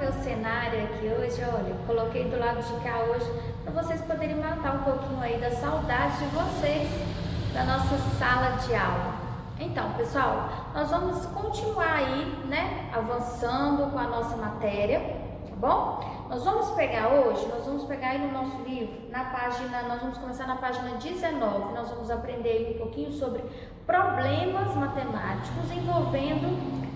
meu cenário aqui hoje, olha, coloquei do lado de cá hoje para vocês poderem matar um pouquinho aí da saudade de vocês da nossa sala de aula. Então, pessoal, nós vamos continuar aí, né, avançando com a nossa matéria, tá bom? Nós vamos pegar aí no nosso livro, nós vamos começar na página 19, nós vamos aprender aí um pouquinho sobre problemas matemáticos envolvendo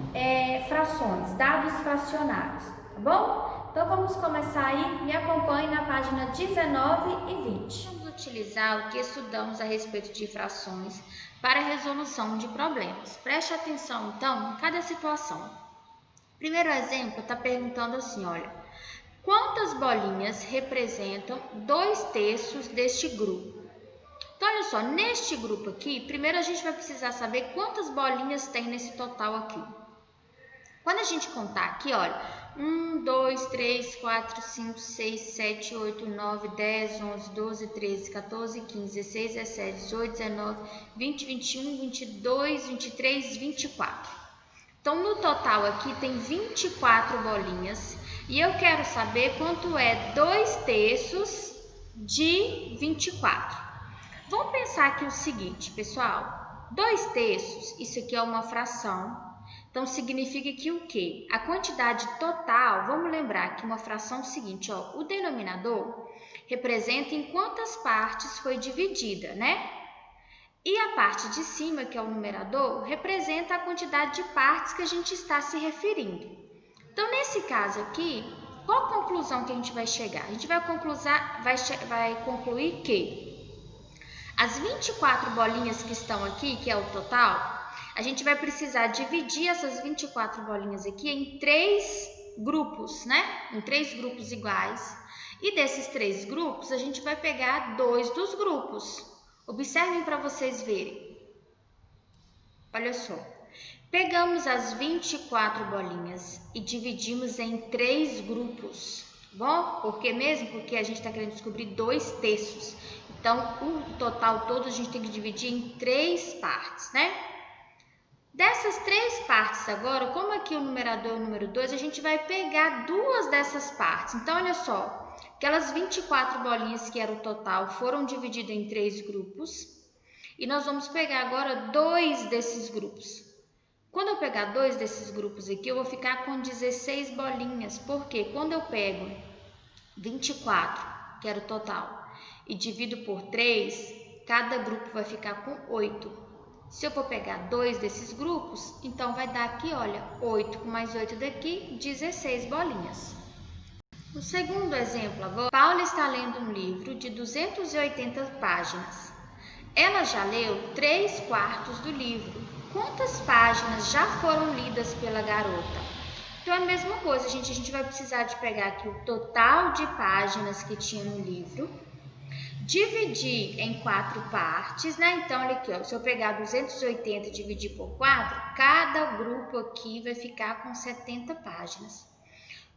frações, dados fracionários, tá bom? Então vamos começar aí, me acompanhe na página 19 e 20. Vamos utilizar o que estudamos a respeito de frações para a resolução de problemas. Preste atenção então em cada situação. Primeiro exemplo está perguntando assim, olha, quantas bolinhas representam 2/3 deste grupo? Então, olha só, neste grupo aqui, primeiro a gente vai precisar saber quantas bolinhas tem nesse total aqui. Quando a gente contar aqui, olha, 1, 2, 3, 4, 5, 6, 7, 8, 9, 10, 11, 12, 13, 14, 15, 16, 17, 18, 19, 20, 21, 22, 23, 24. Então, no total aqui tem 24 bolinhas e eu quero saber quanto é 2/3 de 24. Vamos pensar aqui o seguinte, pessoal, 2/3, isso aqui é uma fração. Então, significa que o quê? A quantidade total, vamos lembrar que uma fração é o seguinte, ó, o denominador representa em quantas partes foi dividida, né? E a parte de cima, que é o numerador, representa a quantidade de partes que a gente está se referindo. Então, nesse caso aqui, qual a conclusão que a gente vai chegar? A gente vai concluir que as 24 bolinhas que estão aqui, que é o total, a gente vai precisar dividir essas 24 bolinhas aqui em 3 grupos, né? Em 3 grupos iguais. E desses 3 grupos, a gente vai pegar 2 dos grupos. Observem para vocês verem. Olha só. Pegamos as 24 bolinhas e dividimos em 3 grupos. Bom? Porque a gente está querendo descobrir 2/3. Então, o total todo a gente tem que dividir em 3 partes, né? Dessas 3 partes agora, como aqui o numerador é o número 2, a gente vai pegar 2 dessas partes. Então, olha só, aquelas 24 bolinhas que era o total foram divididas em 3 grupos. E nós vamos pegar agora 2 desses grupos. Quando eu pegar 2 desses grupos aqui, eu vou ficar com 16 bolinhas. Porque quando eu pego 24, que era o total, e divido por 3, cada grupo vai ficar com 8. Se eu for pegar 2 desses grupos, então vai dar aqui, olha, 8 com mais 8 daqui, 16 bolinhas. No segundo exemplo agora, Paula está lendo um livro de 280 páginas. Ela já leu 3/4 do livro. Quantas páginas já foram lidas pela garota? Então, é a mesma coisa, a gente vai precisar de pegar aqui o total de páginas que tinha no livro, dividir em 4 partes, né? Então, olha aqui, ó, se eu pegar 280 e dividir por 4, cada grupo aqui vai ficar com 70 páginas.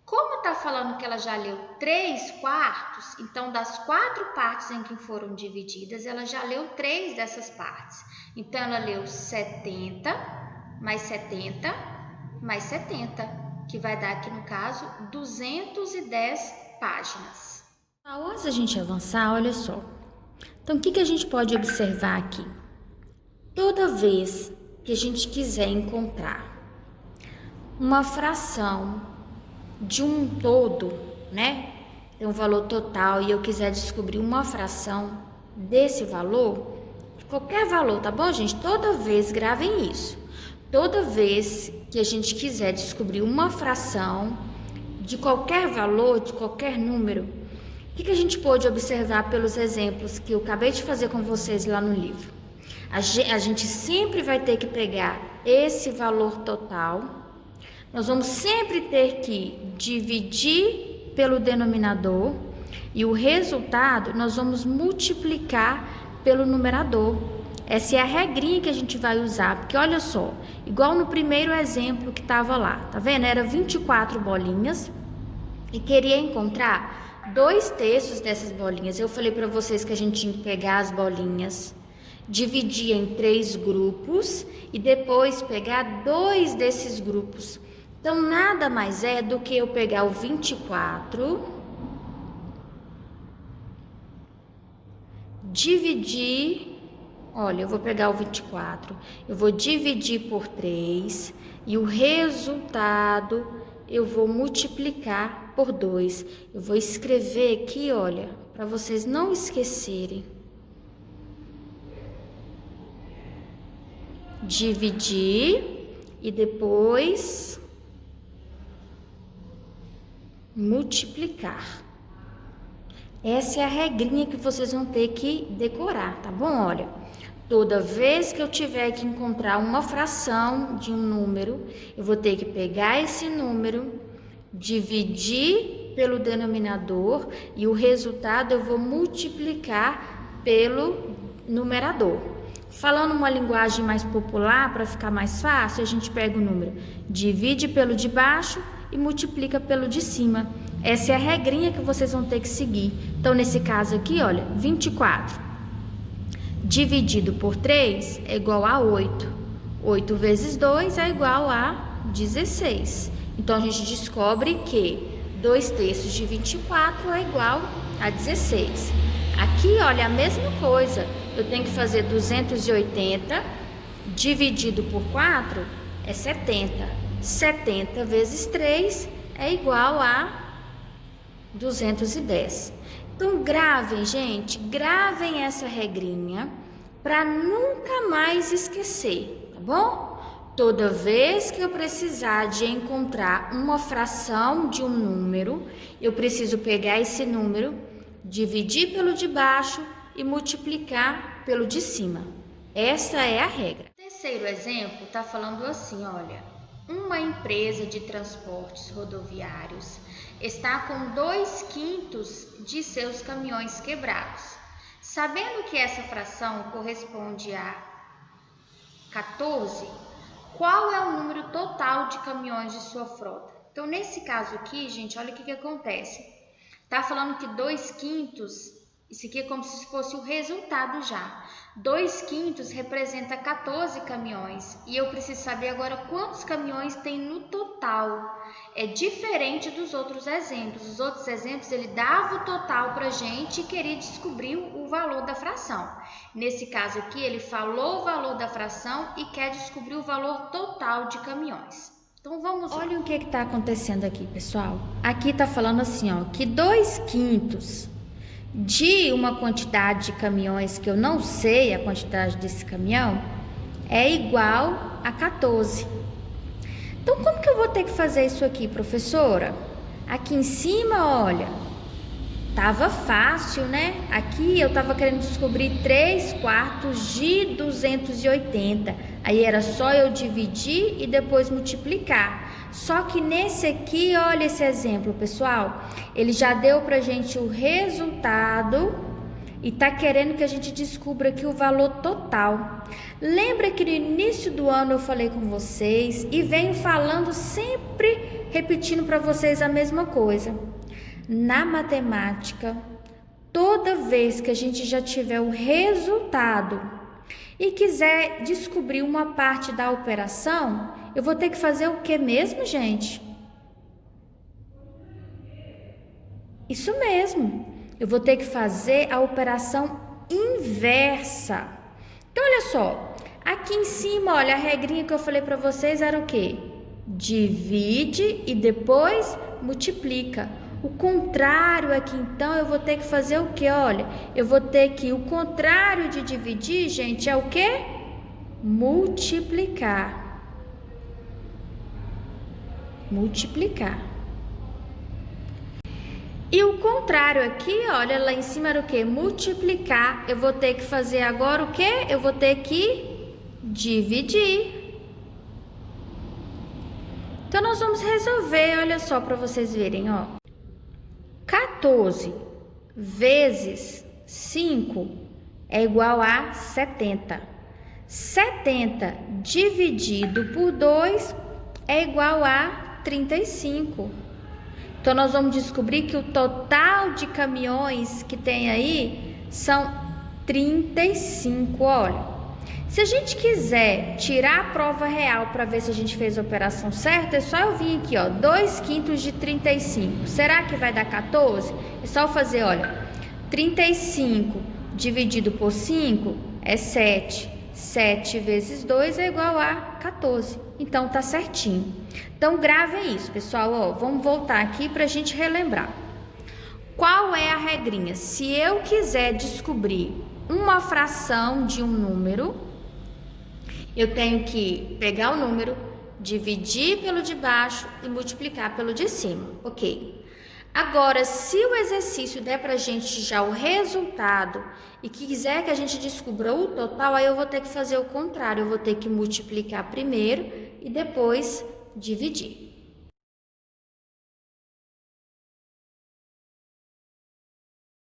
Como tá falando que ela já leu 3/4, então das 4 partes em que foram divididas, ela já leu 3 dessas partes. Então, ela leu 70, mais 70, mais 70, que vai dar aqui no caso 210 páginas. Antes da gente avançar, olha só. Então, o que a gente pode observar aqui? Toda vez que a gente quiser encontrar uma fração de um todo, né? Tem um valor total e eu quiser descobrir uma fração desse valor, de qualquer valor, tá bom, gente? Toda vez, gravem isso. Toda vez que a gente quiser descobrir uma fração de qualquer valor, de qualquer número, o que a gente pôde observar pelos exemplos que eu acabei de fazer com vocês lá no livro? A gente sempre vai ter que pegar esse valor total, nós vamos sempre ter que dividir pelo denominador e o resultado nós vamos multiplicar pelo numerador. Essa é a regrinha que a gente vai usar, porque olha só, igual no primeiro exemplo que estava lá, tá vendo? Era 24 bolinhas e queria encontrar 2/3 dessas bolinhas. Eu falei para vocês que a gente tinha que pegar as bolinhas, dividir em 3 grupos e depois pegar 2 desses grupos. Então, nada mais é do que eu pegar o 24, dividir, olha, eu vou pegar o 24, eu vou dividir por 3 e o resultado eu vou multiplicar por 2. Eu vou escrever aqui, olha, para vocês não esquecerem. Dividir e depois multiplicar. Essa é a regrinha que vocês vão ter que decorar, tá bom? Olha, toda vez que eu tiver que encontrar uma fração de um número, eu vou ter que pegar esse número, dividir pelo denominador e o resultado eu vou multiplicar pelo numerador. Falando uma linguagem mais popular, para ficar mais fácil, a gente pega o número, divide pelo de baixo e multiplica pelo de cima. Essa é a regrinha que vocês vão ter que seguir. Então, nesse caso aqui, olha, 24 dividido por 3 é igual a 8. 8 vezes 2 é igual a 16. Então, a gente descobre que 2/3 de 24 é igual a 16. Aqui, olha, a mesma coisa. Eu tenho que fazer 280 dividido por 4 é 70. 70 vezes 3 é igual a 210. Então, gravem, gente, gravem essa regrinha para nunca mais esquecer, tá bom? Toda vez que eu precisar de encontrar uma fração de um número, eu preciso pegar esse número, dividir pelo de baixo e multiplicar pelo de cima. Essa é a regra. O terceiro exemplo está falando assim, olha, uma empresa de transportes rodoviários está com 2/5 de seus caminhões quebrados. Sabendo que essa fração corresponde a 14, qual é o número total de caminhões de sua frota? Então, nesse caso aqui, gente, olha o que acontece. Tá falando que 2/5, isso aqui é como se fosse o resultado já. 2/5 representa 14 caminhões. E eu preciso saber agora quantos caminhões tem no total. É diferente dos outros exemplos. Os outros exemplos, ele dava o total pra gente e queria descobrir o valor da fração. Nesse caso aqui, ele falou o valor da fração e quer descobrir o valor total de caminhões. Então, vamos lá. Olha o que está acontecendo aqui, pessoal. Aqui está falando assim, ó, que 2/5 de uma quantidade de caminhões que eu não sei a quantidade desse caminhão é igual a 14. Então, como que eu vou ter que fazer isso aqui, professora? Aqui em cima, olha, tava fácil, né? Aqui eu tava querendo descobrir 3/4 de 280. Aí era só eu dividir e depois multiplicar. Só que nesse aqui, olha esse exemplo, pessoal. Ele já deu pra gente o resultado e tá querendo que a gente descubra aqui o valor total. Lembra que no início do ano eu falei com vocês e venho falando sempre, repetindo para vocês a mesma coisa. Na matemática, toda vez que a gente já tiver o resultado e quiser descobrir uma parte da operação, eu vou ter que fazer o que mesmo, gente? Isso mesmo. Eu vou ter que fazer a operação inversa. Então, olha só. Aqui em cima, olha, a regrinha que eu falei para vocês era o quê? Divide e depois multiplica. O contrário aqui, então, eu vou ter que fazer o quê? Olha, eu vou ter que... O contrário de dividir, gente, é o quê? Multiplicar. Multiplicar. E o contrário aqui, olha, lá em cima era o quê? Multiplicar. Eu vou ter que fazer agora o quê? Eu vou ter que dividir. Então, nós vamos resolver, olha só, para vocês verem, ó. 14 vezes 5 é igual a 70. 70 dividido por 2 é igual a 35. Então, nós vamos descobrir que o total de caminhões que tem aí são 35, olha. Se a gente quiser tirar a prova real para ver se a gente fez a operação certa, é só eu vir aqui, ó, 2/5 de 35. Será que vai dar 14? É só eu fazer, olha, 35 dividido por 5 é 7. 7 vezes 2 é igual a 14. Então, tá certinho. Então, grave isso, pessoal. Ó, vamos voltar aqui para a gente relembrar. Qual é a regrinha? Se eu quiser descobrir uma fração de um número, eu tenho que pegar o número, dividir pelo de baixo e multiplicar pelo de cima, ok? Agora, se o exercício der pra gente já o resultado e quiser que a gente descubra o total, aí eu vou ter que fazer o contrário, eu vou ter que multiplicar primeiro e depois dividir.